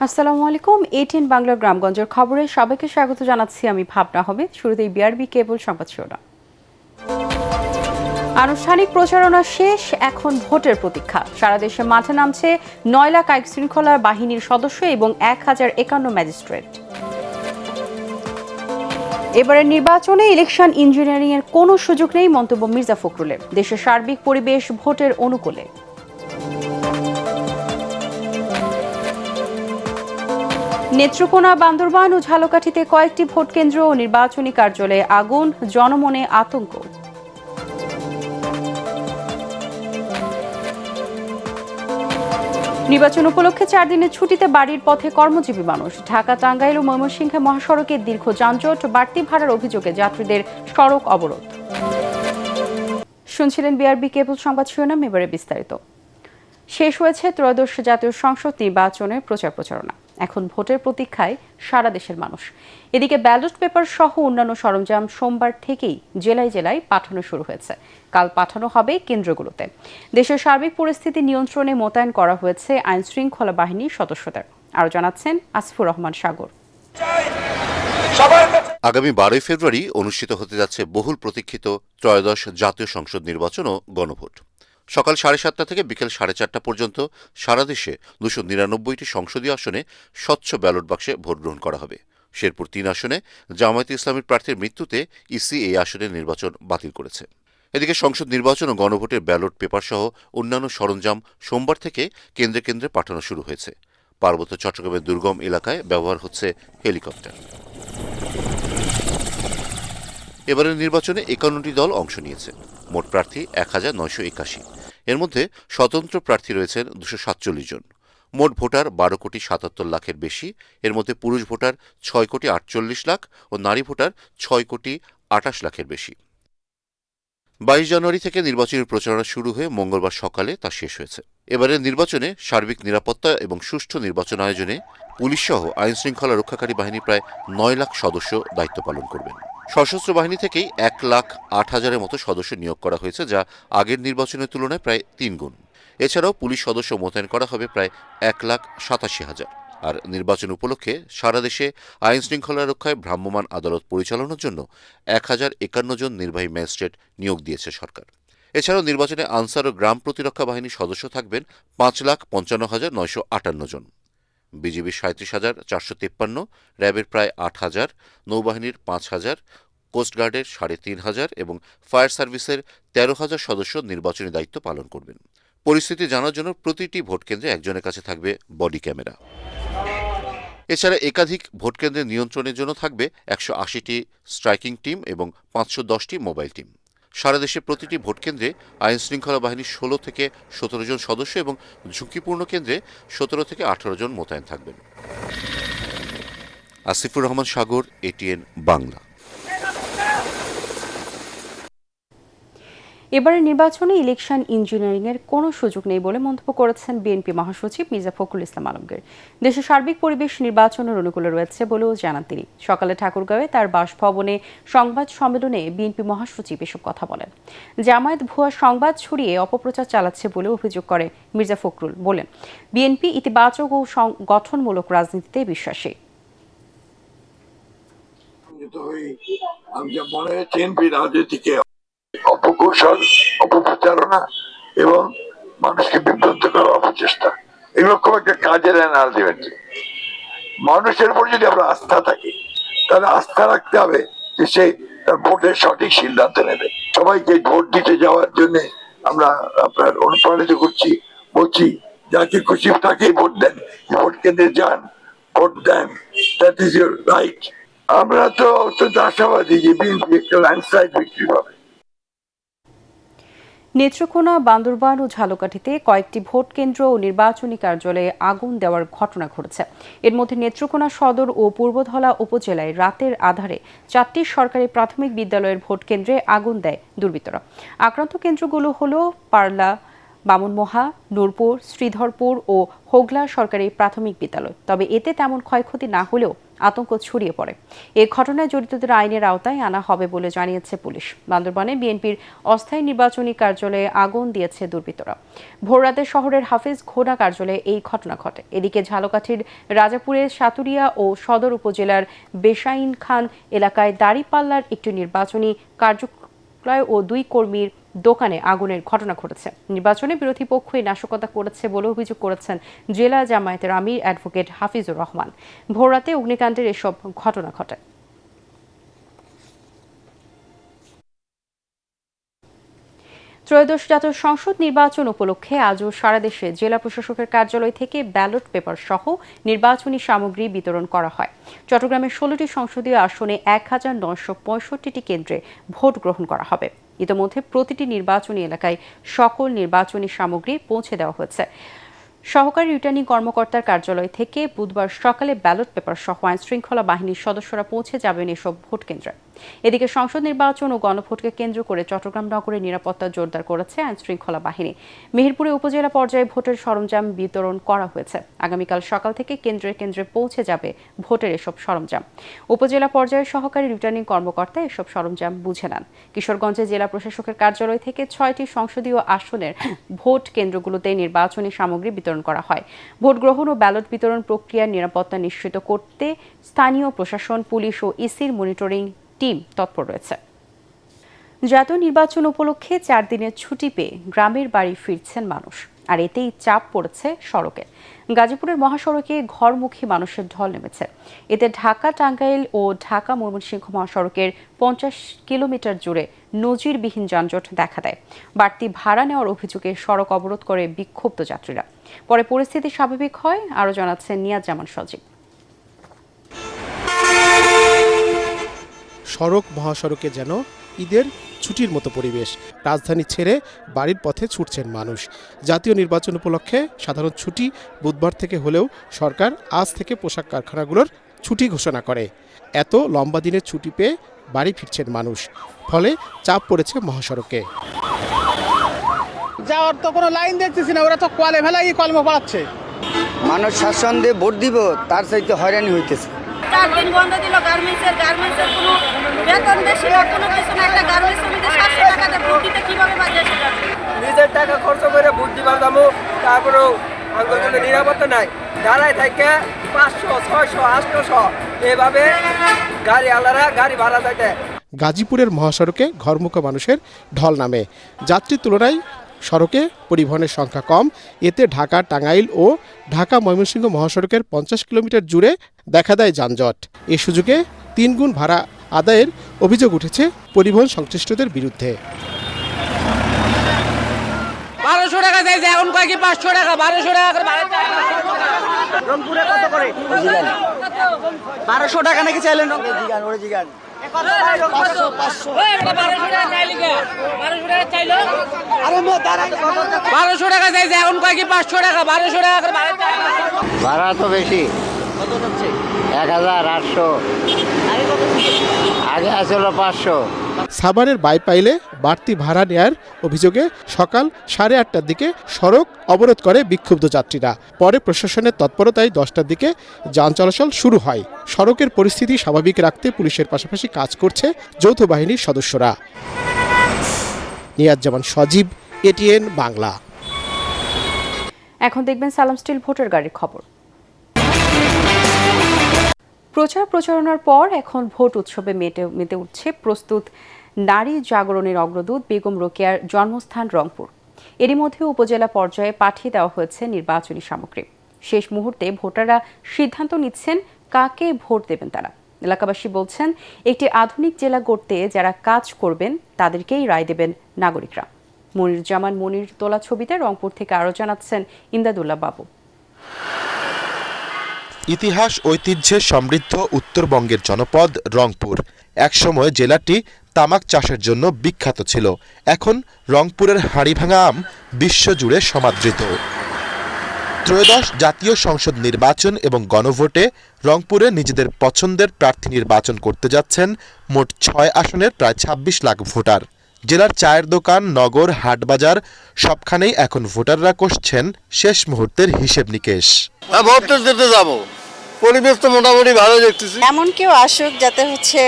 আসসালামু আলাইকুম। এটিএন বাংলা গ্রামগঞ্জের খবরে সবাইকে স্বাগত জানাচ্ছি। আমি ভাবনা হবে। শুরুতেই বিআরবি কেবল সংবাদ শিরোনাম। আনুষ্ঠানিক প্রচারণা শেষ, এখন ভোটের প্রতীক্ষা। সারা দেশে মাঠে নামছে ৯ লাখ আইন শৃঙ্খলা বাহিনীর সদস্য এবং ১,০৫১ ম্যাজিস্ট্রেট। এবারের নির্বাচনে ইলেকশন ইঞ্জিনিয়ারিং এর কোনো সুযোগ নেই, মন্তব্য মির্জা ফখরুলের। দেশের সার্বিক পরিবেশ ভোটের অনুকূলে। নেত্রকোনা, বান্দরবান ও ঝালকাঠিতে কয়েকটি ভোট কেন্দ্র ও নির্বাচনী কার্যালয়ে আগুন, জনমনে আতঙ্ক। নির্বাচন উপলক্ষে 4 দিনের ছুটিতে বাড়ির পথে কর্মজীবী মানুষ। ঢাকা, টাঙ্গাইল ও ময়মনসিংহে মহাসড়কে দীর্ঘ যানজট, বাড়তি ভাড়ার অভিযোগে যাত্রীদের সড়ক অবরোধ। শুনছিলেন বিআরবি কেবল সংবাদ শিরোনাম, এবারে বিস্তারিত। শেষ হয়েছে ত্রয়োদশ জাতীয় সংসদ নির্বাচনের প্রচারণা। এখন ভোটের প্রতীক্ষায় সারা দেশের মানুষ। এদিকে ব্যালট পেপার সহ অন্যান্য সরঞ্জাম সোমবার থেকেই জেলায় জেলায় পাঠানো শুরু হয়েছে। কাল পাঠানো হবে কেন্দ্রগুলোতে। দেশের সার্বিক পরিস্থিতি নিয়ন্ত্রণে মোতায়েন করা হয়েছে আইন শৃঙ্খলা বাহিনীর সদস্যদের। আরও জানাচ্ছেন আসিফুর রহমান সাগর। আগামী 12 ফেব্রুয়ারি অনুষ্ঠিত হতে যাচ্ছে বহুল প্রতীক্ষিত ত্রয়োদশ জাতীয় সংসদ নির্বাচন ও গণভোট। সকাল 7:30 থেকে বিকেল 4:30 পর্যন্ত সারা দেশে 299টি সংসদীয় আসনে স্বচ্ছ ব্যালট বাক্সে ভোট গ্রহণ করা হবে। শেরপুর 3 আসনে জামায়াতে ইসলামীর প্রার্থীর মৃত্যুতে ইসি এই আসনের নির্বাচন বাতিল করেছে। এদিকে সংসদ নির্বাচন ও গণভোটের ব্যালট পেপার সহ অন্যান্য সরঞ্জাম সোমবার থেকে কেন্দ্রে কেন্দ্রে পাঠানো শুরু হয়েছে। পার্বত্য চট্টগ্রামের দুর্গম এলাকায় ব্যবহার হচ্ছে হেলিকপ্টার। এবারের নির্বাচনে 51টি দল অংশ নিয়েছে। মোট প্রার্থী 1981। এর মধ্যে স্বতন্ত্র প্রার্থী রয়েছেন 247 জন। মোট ভোটার 12,77,00,000-এর বেশি। এর মধ্যে পুরুষ ভোটার 6,48,00,000 ও নারী ভোটার 6,28,00,000-এর বেশি। 22 জানুয়ারি থেকে নির্বাচনী প্রচারণা শুরু হয়ে মঙ্গলবার সকালে তা শেষ হয়েছে। এবারের নির্বাচনে সার্বিক নিরাপত্তা এবং সুষ্ঠু নির্বাচন আয়োজনে পুলিশসহ আইন শৃঙ্খলা রক্ষাকারী বাহিনী প্রায় 9 লাখ সদস্য দায়িত্ব পালন করবেন। সশস্ত্র বাহিনী থেকেই 1,08,000-এর মতো সদস্য নিয়োগ করা হয়েছে, যা আগের নির্বাচনের তুলনায় প্রায় 3 গুণ। এছাড়াও পুলিশ সদস্য মোতায়েন করা হবে প্রায় 1,87,000। আর নির্বাচন উপলক্ষে সারা দেশে আইন শৃঙ্খলা রক্ষায় ভ্রাম্যমাণ আদালত পরিচালনার জন্য 1,051 জন নির্বাহী ম্যাজিস্ট্রেট নিয়োগ দিয়েছে সরকার। এছাড়াও নির্বাচনে আনসার ও গ্রাম প্রতিরক্ষা বাহিনীর সদস্য থাকবেন 5,55,958 জন। বিজিবির 37,453, র্যাবের প্রায় 8,000, নৌবাহিনীর 5,000, কোস্টগার্ডের 3,500 এবং ফায়ার সার্ভিসের 13,000 সদস্য নির্বাচনী দায়িত্ব পালন করবেন। পরিস্থিতি জানার জন্য প্রতিটি ভোটকেন্দ্রে একজনের কাছে থাকবে বডি ক্যামেরা। এছাড়া একাধিক ভোটকেন্দ্রের নিয়ন্ত্রণের জন্য থাকবে 180টি স্ট্রাইকিং টিম এবং 510টি মোবাইল টিম। সারা দেশে প্রতিটি ভোটকেন্দ্রে আইন শৃঙ্খলা বাহিনীর 16 থেকে 17 জন সদস্য এবং ঝুঁকিপূর্ণ কেন্দ্রে 17 থেকে 18 জন মোতায়েন থাকবেন। আসিফুর রহমান সাগর, এটিএন বাংলা। এবারের নির্বাচনে ইলেকশন ইঞ্জিনিয়ারিং এর কোনো সুযোগ নেই বলে মন্তব্য করেছেন বিএনপি মহাসচিব মির্জা ফখরুল ইসলাম আলমগীর। দেশের সার্বিক পরিবেশ নির্বাচনের অনুকূলে রয়েছে বলেও জানান তিনি। সকালে ঠাকুরগাঁওয়ে তার বাসভবনে সংবাদ সম্মেলনে বিএনপি মহাসচিব এসব কথা বলেন। জামায়াত ভুয়া সংবাদ ছড়িয়ে অপপ্রচার চালাচ্ছে বলে অভিযোগ করে মির্জা ফখরুল। বলেন, বিএনপি ইতিবাচক ও গঠনমূলক রাজনীতিতে বিশ্বাসী। অপকৌশল, অপপ্রচারণা এবং মানুষকে বিভ্রান্ত করার অপচেষ্টা, এগুলো খুব একটা কাজের না। আলটিমেটলি মানুষের উপর যদি আমরা আস্থা থাকি, তাহলে আস্থা রাখতে হবে যে সে তার ভোটের সঠিক সিদ্ধান্ত নেবে। সবাইকে ভোট দিতে যাওয়ার জন্য আমরা আপনার অনুপ্রাণিত করছি, বলছি যাকে খুশি তাকেই ভোট দেন, ভোট কেন্দ্রে যান, ভোট দেন, দ্যাট ইজ ইউর রাইট। আমরা তো অত্যন্ত আশাবাদী যে বিএনপি একটা ল্যান্ডস্লাইড বিক্রি পাবে। নেত্রকোনা, বান্দরবান ও ঝালকাঠিতে কয়েকটি ভোট কেন্দ্র ও নির্বাচনী কার্যালয়ে আগুন দেওয়ার ঘটনা ঘটেছে। এর মধ্যে নেত্রকোনা সদর ও পূর্বধলা উপজেলায় রাতের আধারে 4টি সরকারি প্রাথমিক বিদ্যালয়ের ভোট কেন্দ্রে আগুন দেয় দুর্বৃত্তরা। আক্রান্ত কেন্দ্রগুলো হল পারলা, বামনমোহা, নূরপুর, শ্রীধরপুর ও হোগলা সরকারি প্রাথমিক বিদ্যালয়। তবে এতে তেমন ক্ষয়ক্ষতি না হলেও আতঙ্ক ছড়িয়ে পড়ে। এ ঘটনায় জড়িতদের আইনের আওতায় আনা হবে বলে জানিয়েছে পুলিশ। বান্দরবানে বিএনপির অস্থায়ী নির্বাচনী কার্যালয়ে আগুন দিয়েছে দুর্বৃত্তরা। ভোররাতে শহরের হাফিজ ঘোড়া কার্যালয়ে এই ঘটনা ঘটে। এদিকে ঝালকাঠির রাজাপুরের সাতুরিয়া ও সদর উপজেলার বেসাইন খান এলাকায় দাঁড়িপাল্লার একটি নির্বাচনী কার্যালয় ও 2 কর্মীর দোকানে আগুনের ঘটনা ঘটেছে। নির্বাচনে বিরোধী পক্ষই নাশকতা করেছে বলে অভিযোগ করেছেন জেলা জামায়াতের আমির অ্যাডভোকেট হাফিজুর রহমান। ভোররাতে অগ্নিকাণ্ডের এসব ঘটনা ঘটে। ত্রয়োদশ জাতীয় সংসদ নির্বাচন উপলক্ষে আজও সারা দেশে জেলা প্রশাসকের কার্যালয় থেকে ব্যালট পেপার সহ নির্বাচনী সামগ্রী বিতরণ করা হয়। চট্টগ্রামের 16টি সংসদীয় আসনে 1965টি কেন্দ্রে ভোট গ্রহণ করা হবে। ইতিমধ্যে প্রতিটি নির্বাচনী এলাকায় সকল নির্বাচনী সামগ্রী পৌঁছে দেওয়া হয়েছে। সহকারী রিটার্নিং কর্মকর্তার কার্যালয় থেকে বুধবার সকালে ব্যালট পেপার সহ আইনশৃঙ্খলা বাহিনীর সদস্যরা পৌঁছে যাবেন এসব ভোট কেন্দ্রে। এদিকে সংসদ নির্বাচন ও গণভোটকে কেন্দ্র করে চট্টগ্রাম নগরের নিরাপত্তা জোরদার করেছে আইনশৃঙ্খলা বাহিনী। মেহেরপুরে উপজেলা পর্যায়ে ভোটের সরঞ্জাম বিতরণ করা হয়েছে। আগামীকাল সকাল থেকে কেন্দ্রে কেন্দ্রে পৌঁছে যাবে ভোটের এসব সরঞ্জাম। উপজেলা পর্যায়ে সহকারী রিটার্নিং কর্মকর্তা এসব সরঞ্জাম বুঝে নেন। কিশোরগঞ্জে জেলা প্রশাসকের কার্যালয় থেকে 6টি সংসদীয় আসনের ভোট কেন্দ্রগুলোতে নির্বাচনী সামগ্রী বিতরণ করা হয়। ভোট গ্রহণ ও ব্যালট বিতরণ প্রক্রিয়ার নিরাপত্তা নিশ্চিত করতে স্থানীয় প্রশাসন, পুলিশ ও ইসির মনিটরিং টিম তৎপর রয়েছে। জাতীয় নির্বাচন উপলক্ষে 4 দিনের ছুটি পেয়ে গ্রামের বাড়ি ফিরছেন মানুষ, আর এতেই চাপ পড়েছে সড়কে। গাজীপুরের মহাসড়কে ঘরমুখী মানুষের ঢল নেমেছে। এতে ঢাকা টাঙ্গাইল ও ঢাকা ময়মনসিংহ মহাসড়কের 50 কিলোমিটার জুড়ে নজিরবিহীন যানজট দেখা দেয়। বাড়তি ভাড়া নেওয়ার অভিযোগে সড়ক অবরোধ করে বিক্ষুব্ধ যাত্রীরা। পরে পরিস্থিতি স্বাভাবিক হয়, আরও জানাচ্ছেন নিয়াজ জামান সজীব। সড়ক মহাসড়কে যেন ঈদের ছুটির মতো পরিবেশ। রাজধানী ছেড়ে বাড়ির পথে ছুটছেন মানুষ। জাতীয় নির্বাচন উপলক্ষে সাধারণ ছুটি বুধবার থেকে হলেও সরকার আজ থেকে পোশাক কারখানাগুলোর ছুটি ঘোষণা করে। এত লম্বা দিনের ছুটি পেয়ে বাড়ি ফিরছেন মানুষ, ফলে চাপ পড়েছে মহাসড়কে। যাওয়ার তো কোনো লাইন দেখতেছি না, ওরা তো কলে ফেলাই কলম পড়াচ্ছে। মানুষ স্বাচ্ছন্দ্যে ভোট দিব, তার চাইতে হয়রানি হইতেছে। 4 দিন বন্ধ দিল গার্মেন্টসের কোনো বেতন বেশি না, কোনো কিছু না। একটা গার্মেন্টস শ্রমিকের 700 টাকাতে ভোট দিতে কিভাবে বাজে সেটা? নিজের টাকা খরচ করে ভোট দিবার দামো, তারপরেও আন্দোলনের নিরাপত্তা নাই। দাঁড়ায় থাকে 500, 600, 800 এভাবে গাড়ি আলারা গাড়ি ভাড়া যাইতে। গাজীপুরের মহাসড়কে ঘরমুখী মানুষের ঢল নামে। যাত্রীর তুলনায় সড়কে পরিবহনের সংখ্যা কম। এতে ঢাকা টাঙ্গাইল ও ঢাকা ময়মনসিংহ মহাসড়কের 50 কিলোমিটার জুড়ে দেখা দেয় যানজট। এ সুযোগে 3 গুণ ভাড়া আদায়ের অভিযোগ উঠেছে পরিবহন সংশ্লিষ্টদের বিরুদ্ধে। 1200 টাকা চাইছে, এখন কয় কি 500 টাকা, 1200 টাকা করে ভাড়া চাই। রংপুরে কত করে? 1200 টাকা নাকি চাইলেন? জিগান ওরে জিগান 1200 টাকা চাইলে 1200 টাকা চাইছে, এখন কয় কি 500 টাকা, 1200 টাকা করে ভাড়া চাই। ভাড়া তো বেশি। কত যাচ্ছে? 1800, আগে আসলে 500। সাভারের বাইপাইলে বাড়তি ভাড়া নেয়ার অভিযোগে সকাল 8:30টার দিকে সড়ক অবরোধ করে বিক্ষুব্ধ যাত্রীরা। পরে প্রশাসনের তৎপরতায় 10টার দিকে যান চলাচল শুরু হয়। সড়কের পরিস্থিতি স্বাভাবিক রাখতে পুলিশের পাশাপাশি কাজ করছে যৌথ বাহিনীর সদস্যরা। নিয়াজ জামান সজীব, এটিএন বাংলা। এখন দেখবেন সালাম স্টিল ভোটার গাড়ির খবর। প্রচারণার পর এখন ভোট উৎসবে মেতে উঠছে প্রস্তুত নারী জাগরণের অগ্রদূত বেগম রোকেয়ার জন্মস্থান রংপুর। এরই মধ্যে উপজেলা পর্যায়ে পাঠিয়ে দেওয়া হয়েছে নির্বাচনী সামগ্রী। শেষ মুহূর্তে ভোটাররা সিদ্ধান্ত নিচ্ছেন কাকে ভোট দেবেন তারা। এলাকাবাসী বলছেন, একটি আধুনিক জেলা গড়তে যারা কাজ করবেন তাদেরকেই রায় দেবেন নাগরিকরা। মনিরুজ্জামান মনির তোলা ছবিতে রংপুর থেকে আরও জানাচ্ছেন ইমদাদুল্লাহ বাবু। ইতিহাস ঐতিহ্যে সমৃদ্ধ উত্তরবঙ্গের জনপদ রংপুর। একসময় জেলাটি তামাক চাষের জন্য বিখ্যাত ছিল। এখন রংপুরের হাড়িভাঙা আম বিশ্বজুড়ে সমাদৃত। ত্রয়োদশ জাতীয় সংসদ নির্বাচন এবং গণভোটে রংপুরে নিজেদের পছন্দের প্রার্থী নির্বাচন করতে যাচ্ছেন মোট 6 আসনের প্রায় 26 লাখ ভোটার। জেলার চায়ের দোকান, নগর, হাটবাজার সবখানেই এখন ভোটাররা কষছেন শেষ মুহূর্তের হিসেব নিকেশ। ভোট তো দিতে যাব, পরিবেশ তো মোটামুটি ভালো দেখতেছি। এমন কেউ আসুক যাতে হচ্ছে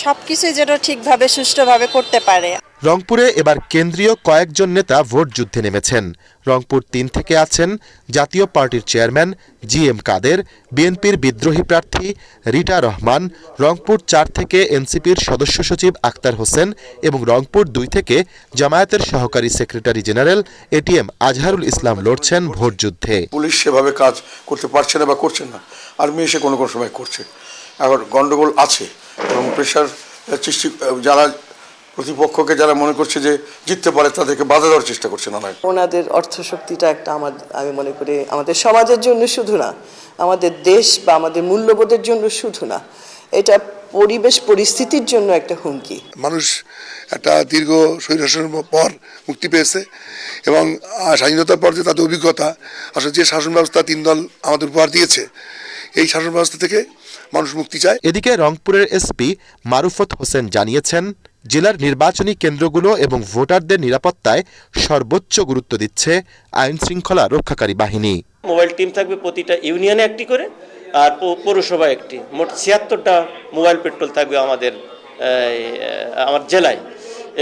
সবকিছুই যেন ঠিকভাবে সুষ্ঠুভাবে করতে পারে। রংপুরে এবার কেন্দ্রীয় কয়েকজন নেতা ভোট যুদ্ধে নেমেছেন। রংপুর ৩ থেকে আছেন জাতীয় পার্টির চেয়ারম্যান GM কাদের, বিএনপির বিদ্রোহী প্রার্থী রিটা রহমান, রংপুর ৪ থেকে এনসিপির সদস্য সচিব আক্তার হোসেন এবং রংপুর ২ থেকে জামায়াতের সহকারী secretary general ATM Azharul Islam লড়ছেন ভোট যুদ্ধে। পুলিশ সেভাবে কাজ করতে পারছে না বা করছেন না, আর্মি এসে কোনো কোনো সময় করছে। এখন গন্ডগোল আছে এবং প্রেশার সৃষ্টি, যারা প্রতিপক্ষকে যারা মনে করছে যে জিততে পারে তাদেরকে বাধা দেওয়ার চেষ্টা করছে না। ওনাদের অর্থশক্তিটা একটা আমি মনে করি আমাদের সমাজের জন্য শুধু না, আমাদের দেশ বা আমাদের মূল্যবোধের জন্য শুধু না, এটা পরিবেশ পরিস্থিতির জন্য একটা হুমকি। মানুষ একটা দীর্ঘ স্বৈরশাসনের পর মুক্তি পেয়েছে এবং স্বাধীনতার পর যে তাদের অভিজ্ঞতা, আসলে যে শাসন ব্যবস্থা 3 দল আমাদের উপহার দিয়েছে, এই শাসন ব্যবস্থা থেকে মানুষ মুক্তি চায়। এদিকে রংপুরের SP মারুফত হোসেন জানিয়েছেন, জেলার নির্বাচনী কেন্দ্রগুলো এবং ভোটারদের নিরাপত্তায় সর্বোচ্চ গুরুত্ব দিচ্ছে আইন শৃঙ্খলা রক্ষাকারী বাহিনী। মোবাইল টিম থাকবে প্রতিটা ইউনিয়নে একটি করে, আর পৌরসভায় একটি, মোট 76টা মোবাইল পেট্রোল থাকবে আমার জেলায়,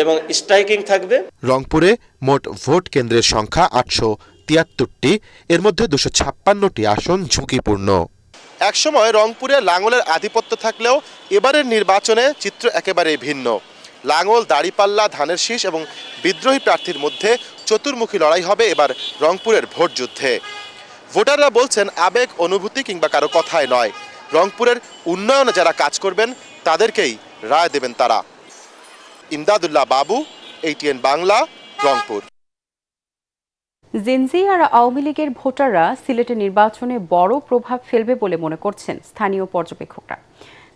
এবং স্ট্রাইকিং থাকবে। রংপুরে মোট ভোট কেন্দ্রের সংখ্যা 873টি, এর মধ্যে 256টি আসন ঝুঁকিপূর্ণ। একসময় রংপুরে লাঙ্গলের আধিপত্য থাকলেও এবারের নির্বাচনে চিত্র একেবারেই ভিন্ন। লাঙ্গল, দাড়িপাল্লা, ধানের শীষ এবং বিদ্রোহী প্রার্থীর মধ্যে চতুর্মুখী লড়াই হবে এবার রংপুরের ভোট যুদ্ধে। ভোটাররা বলছেন আবেগ, অনুভূতি কিংবা কারো কথায় নয়, রংপুরের উন্নয়নে যারা কাজ করবেন তাদেরকেই রায় দেবেন তারা। ইমদাদুল্লাহ বাবু, ATN বাংলা, রংপুর। জেনজি আর আওয়ামী লীগের ভোটাররা সিলেটের নির্বাচনে বড় প্রভাব ফেলবে বলে মনে করছেন স্থানীয় পর্যবেক্ষকরা।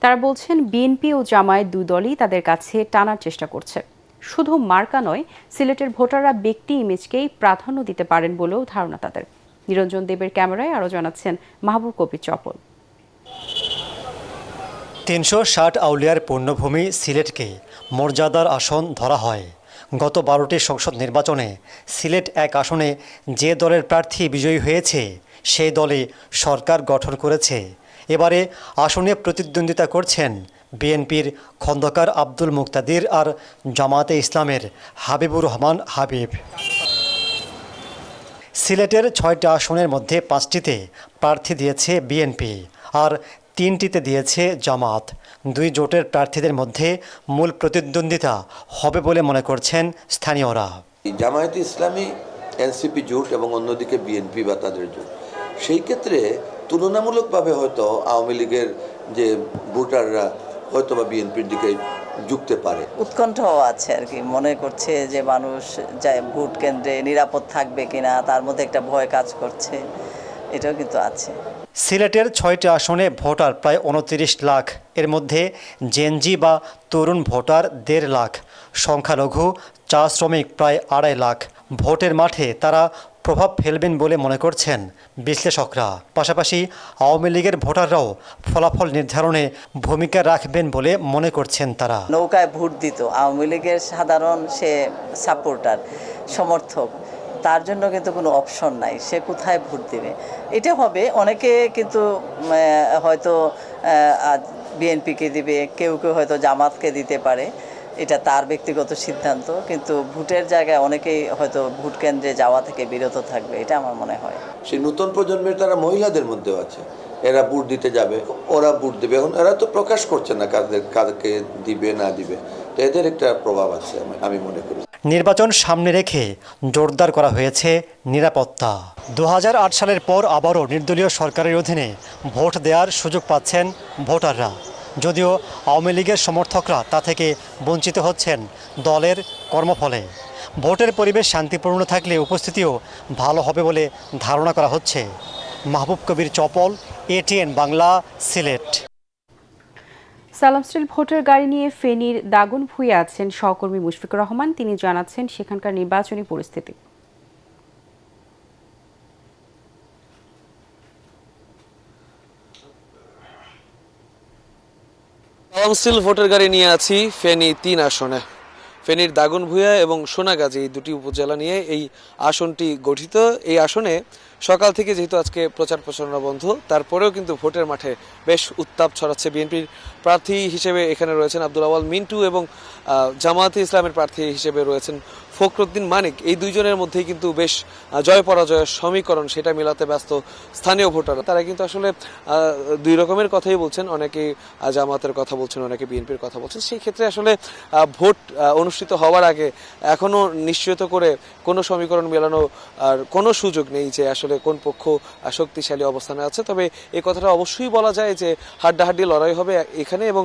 তারা বলছেন বিএনপি ও জামায়াত দুই দলই তাদের কাছে টানার চেষ্টা করছে। শুধু মার্কা নয়, সিলেটের ভোটাররা ব্যক্তি ইমেজকেই প্রাধান্য দিতে পারেন বলেও ধারণা তাদের। নিরঞ্জন দেবের ক্যামেরায় আরও জানাচ্ছেন মাহবুব কবির চপল। 360 আউলিয়ার পূর্ণভূমি সিলেটকে মর্যাদার আসন ধরা হয়। গত 12টি সংসদ নির্বাচনে সিলেট 1 আসনে যে দলের প্রার্থী বিজয়ী হয়েছে সেই দলে সরকার গঠন করেছে। এবারে আসনে প্রতিদ্বন্দ্বিতা করছেন বিএনপির খন্দকার আব্দুল মুক্তাদির আর জামায়াতে ইসলামের হাবিবুর রহমান হাবিব। সিলেটের 6টি আসনের মধ্যে 5টিতে প্রার্থী দিয়েছে বিএনপি আর 3টিতে দিয়েছে জামাত। 2 জোটের প্রার্থীদের মধ্যে মূল প্রতিদ্বন্দ্বিতা হবে বলে মনে করছেন স্থানীয়রা। জামায়াতে ইসলামী এনসিপি জোট এবং অন্যদিকে বিএনপি বা তাদের জোট, সেই ক্ষেত্রে তুলনামূলকভাবে হয়তো আওয়ামী লীগের যে ভোটাররা হয়তো বা বিএনপির দিকে ঝুঁকতে পারে। উৎকণ্ঠাও আছে আর কি, মনে করছে যে মানুষ যায় ভোট কেন্দ্রে নিরাপদ থাকবে কিনা, তার মধ্যে একটা ভয় কাজ করছে, এটাও কিন্তু আছে। সিলেটের 6টি আসনে ভোটার প্রায় 29 লাখ, এর মধ্যে জেনজি বা তরুণ ভোটার 1.5 লাখ, সংখ্যালঘু চা শ্রমিক প্রায় 2.5 লাখ। ভোটের মাঠে তারা প্রভাব ফেলবেন বলে মনে করছেন বিশ্লেষকরা। পাশাপাশি আওয়ামী লীগের ভোটাররাও ফলাফল নির্ধারণে ভূমিকা রাখবেন বলে মনে করছেন তারা। নৌকায় ভোট দিত আওয়ামী লীগের সাধারণ সে সাপোর্টার সমর্থক, তার জন্য কিন্তু কোনো অপশন নাই, সে কোথায় ভোট দেবে। এটা হবে, অনেকে কিন্তু হয়তো বিএনপিকে দিবে, কেউ কেউ হয়তো জামাতকে দিতে পারে, এটা তার ব্যক্তিগত সিদ্ধান্ত। কিন্তু ভোটের জায়গায় অনেকেই হয়তো ভোট কেন্দ্রে যাওয়া থেকে বিরত থাকবে, এটা আমার মনে হয়। সেই নতুন প্রজন্মের তারা মহিলাদের মধ্যেও আছে, এরা ভোট দিতে যাবে, ওরা ভোট দেবে। এখন এরা তো প্রকাশ করছে না কাদেরকে দিবে না দিবে, তো এদের একটা প্রভাব আছে আমি মনে করি। নির্বাচন সামনে রেখে জোরদার করা হয়েছে নিরাপত্তা। 2008 সালের পর আবারও নির্দলীয় সরকারের অধীনে ভোট দেওয়ার সুযোগ পাচ্ছেন ভোটাররা। যদিও আওয়ামী লীগের সমর্থকরা তা থেকে বঞ্চিত হচ্ছেন দলের কর্মফলে। ভোটের পরিবেশ শান্তিপূর্ণ থাকলে উপস্থিতিও ভালো হবে বলে ধারণা করা হচ্ছে। মাহবুব কবির চপল, ATN বাংলা, সিলেট। সালাম স্টিল ভোটার গাড়ি নিয়ে ফেনীর দাগনভূঞে আছেন সহকর্মী মুশফিকুর রহমান। তিনি জানাচ্ছেন সেখানকার নির্বাচনী পরিস্থিতি। সালাম স্টিল ভোটার গাড়ি নিয়ে আছি ফেনী 3 আসনে। ফেনীর দাগনভূঞা এবং সোনাগাজী এই দুটি উপজেলা নিয়ে এই আসনটি গঠিত। এই আসনে সকাল থেকে যেহেতু আজকে প্রচার প্রচারণা বন্ধ, তারপরেও কিন্তু ভোটের মাঠে বেশ উত্তাপ ছড়াচ্ছে। বিএনপির প্রার্থী হিসেবে এখানে রয়েছেন আব্দুল আওয়াল মিন্টু এবং জামায়াতে ইসলামের প্রার্থী হিসেবে রয়েছেন ফখরুদ্দিন মানিক। এই দুইজনের মধ্যেই কিন্তু বেশ জয় পরাজয়ের সমীকরণ, সেটা মেলাতে ব্যস্ত স্থানীয় ভোটাররা। তারা কিন্তু আসলে দুই রকমের কথাই বলছেন, অনেকে জামায়াতের কথা বলছেন, অনেকে বিএনপির কথা বলছেন। সেই ক্ষেত্রে আসলে ভোট অনুষ্ঠিত হওয়ার আগে এখনো নিশ্চিত করে কোনো সমীকরণ মেলানো আর কোনো সুযোগ নেই যে আসলে কোন পক্ষ শক্তিশালী অবস্থানে আছে। তবে এই কথাটা অবশ্যই বলা যায় যে হাড্ডাহাড্ডি লড়াই হবে এখানে, এবং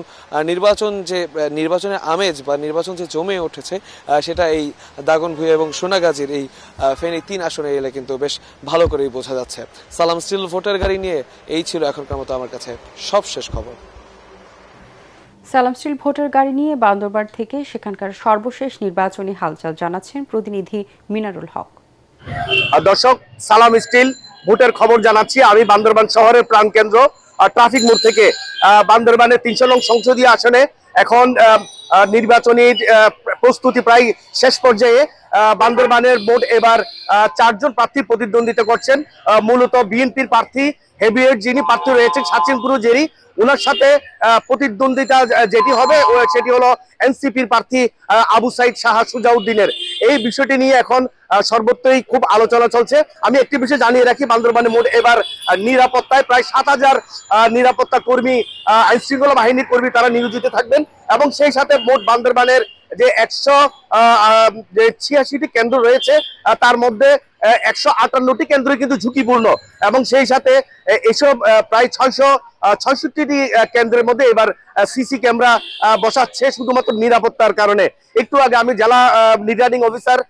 নির্বাচনের আমেজ বা নির্বাচন যে জমে উঠেছে সেটা এই দাগনভূঞা এবং সোনাগাজীর এই ফেনী 3 আসনে এলে কিন্তু বেশ ভালো করেই বোঝা যাচ্ছে। সালাম স্টিল ভোটার গাড়ি নিয়ে এই ছিল এখনকার মতো আমার কাছে সবশেষ খবর। সালাম স্টিল ভোটার গাড়ি নিয়ে বান্দরবান থেকে সেখানকার সর্বশেষ নির্বাচনী হালচাল জানাচ্ছেন প্রতিনিধি মিনারুল হক। দর্শক, সালাম স্টিল ভোটের খবর জানাচ্ছি আমি বান্দরবান শহরের প্রাণকেন্দ্র ট্রাফিক মোড় থেকে। বান্দরবানের 300 নং সংসদীয় আসনে এখন নির্বাচনী প্রস্তুতি প্রায় শেষ পর্যায়ে। বান্দরবানের মোট এবার 4 জন প্রার্থী প্রতিদ্বন্দ্বিতা করছেন। মূলত বিএনপির প্রার্থী হেভিওয়েট যিনি প্রার্থী রয়েছেন সাচিন কুরুজেরি, ওনার সাথে প্রতিদ্বন্দ্বিতা যেটি হবে সেটি হলো এনসিপির প্রার্থী আবু সাইদ শাহ সুজাউদ্দিনের। এই বিষয়টি নিয়ে এখন সর্বত্রই খুব আলোচনা চলছে। আমি একটি বিষয় জানিয়ে রাখি, বান্দরবানে মোট এবার নিরাপত্তায় প্রায় 7000 নিরাপত্তা কর্মী, আইন শৃঙ্খলা বাহিনীর কর্মী তারা নিয়োজিত থাকবেন, এবং সেই সাথে মোট বান্দরবানের যে 186টি কেন্দ্র রয়েছে তার মধ্যে 158টি কেন্দ্র কিন্তু ঝুঁকিপূর্ণ, এবং সেই সাথে এসব প্রায় 666টি কেন্দ্রের মধ্যে এবার সিসি ক্যামেরা বসাচ্ছে শুধুমাত্র নিরাপত্তার কারণে। একটু আগে আমি জেলা রিটার্নিং অফিসার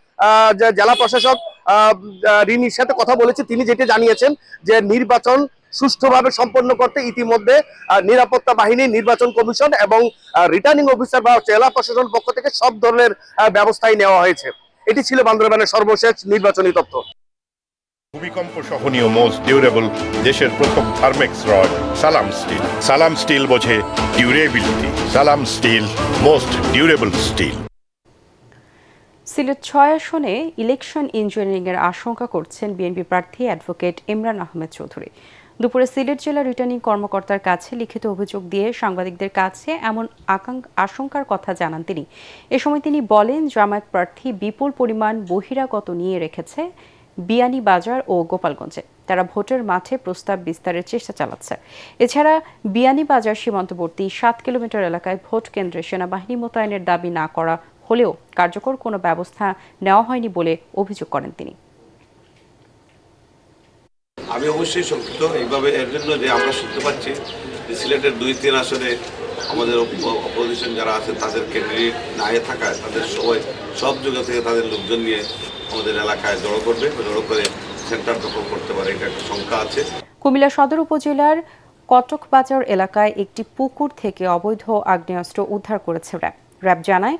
জেলা প্রশাসক রিনির সাথে কথা বলেছি, তিনি যেটি জানিয়েছেন যে নির্বাচন সুষ্ঠুভাবে সম্পন্ন করতে ইতিমধ্যে নিরাপত্তা বাহিনী, নির্বাচন কমিশন এবং রিটার্নিং অফিসার বা জেলা প্রশাসন পক্ষ থেকে সব ধরনের ব্যবস্থাই নেওয়া হয়েছে। এটি ছিল বান্দরবানের সর্বশেষ নির্বাচনী তথ্য। ভূমিকম্প সহনীয় মোস্ট ডিউরেবল দেশের প্রথম Thermex rod Salam steel. Salam steel বোঝে durability. Salam steel, most durable steel. Sylhet 6 আসনে ইলেকশন ইঞ্জিনিয়ারিংয়ের আশঙ্কা করছেন বিএনপি প্রার্থী অ্যাডভোকেট ইমরান আহমেদ চৌধুরী। দুপুরে সিলেট জেলা রিটার্নিং কর্মকর্তার কাছে লিখিত অভিযোগ দিয়ে সাংবাদিকদের কাছে এমন আশঙ্কার কথা জানান তিনি। এ সময় তিনি বলেন, জামায়াত প্রার্থী বিপুল পরিমাণ বহিরাগত নিয়ে রেখেছে বিয়ানীবাজার ও গোপালগঞ্জে। তারা ভোটের মাঠে প্রস্তাব বিস্তারের চেষ্টা চালাচ্ছে। এছাড়া বিয়ানীবাজার সীমান্তবর্তী 7 কিলোমিটার এলাকায় ভোট কেন্দ্রে সেনাবাহিনী মোতায়েনের দাবি না করা হলেও কার্যকর কোনো ব্যবস্থা নেওয়া হয়নি বলে অভিযোগ করেন তিনি। আমি অবশ্যই শঙ্কিত এইভাবে এর জন্য যে আমরা শুনতে পাচ্ছি যে সিলেটের 2-3 আসনে আমাদের অপোজিশন যারা আছে তাদের ক্যান্ডিডেট না থাকায় তাদের সব জায়গা থেকে তাদের লোকজন নিয়ে আমাদের এলাকায় জড়ো করে সেন্টার দখল করতে পারে, এটা একটা শঙ্কা আছে। কুমিল্লা সদর উপজেলার কটকবাজার এলাকায় একটি পুকুর থেকে অবৈধ আগ্নেয়াস্ত্র উদ্ধার করেছে র্যাব জানায়,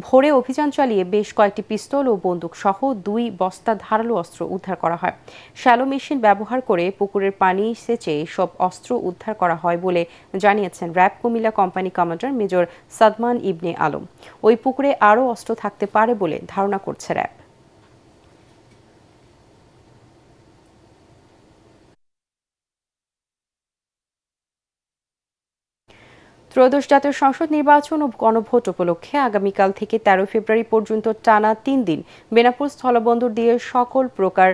ভোরে অভিযান চালিয়ে বেশ কয়েকটি পিস্তল ও বন্দুক সহ 2 বস্তা ধারালো অস্ত্র উদ্ধার করা হয়। শ্যালো মেশিন ব্যবহার করে পুকুরের পানি সেচে সব অস্ত্র উদ্ধার করা হয় বলে জানিয়েছেন RAB Comilla company commander major Sadman Ibne Alam. ওই পুকুরে আরও অস্ত্র থাকতে পারে বলে ধারণা করছে র্যাব। ত্রয়োদশ জাতীয় সংসদ নির্বাচন ও গণভোট উপলক্ষে আগামীকাল থেকে 13 ফেব্রুয়ারি পর্যন্ত টানা 3 দিন বেনাপোল স্থলবন্দর দিয়ে সকল প্রকার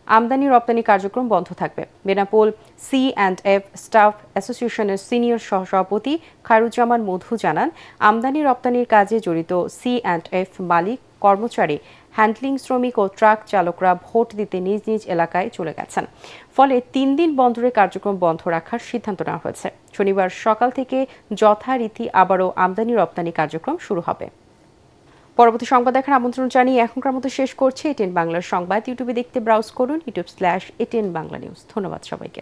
আমদানি রপ্তানি কার্যক্রম বন্ধ থাকবে। বেনাপোল C&F স্টাফ অ্যাসোসিয়েশনের সিনিয়র সহসভাপতি খায়রুজ্জামান মধু জানান, আমদানি রপ্তানির কাজে জড়িত C&F মালিক, কর্মচারী, হ্যান্ডলিং শ্রমিক ও ট্রাক চালকরা ভোট দিতে নিজ নিজ এলাকায় চলে গেছেন। ফলে 3 দিন বন্দরের কার্যক্রম বন্ধ রাখার সিদ্ধান্ত নেওয়া হয়েছে। শনিবার সকাল থেকে যথারীতি আবারও আমদানি রপ্তানি কার্যক্রম শুরু হবে। পরবর্তী সংবাদ দেখার আমন্ত্রণ জানিয়ে এখনকার মতো শেষ করছি এটিএন বাংলার সংবাদ। ইউটিউবে দেখতে ব্রাউজ করুন youtube/ATN বাংলা নিউজ। ধন্যবাদ সবাইকে।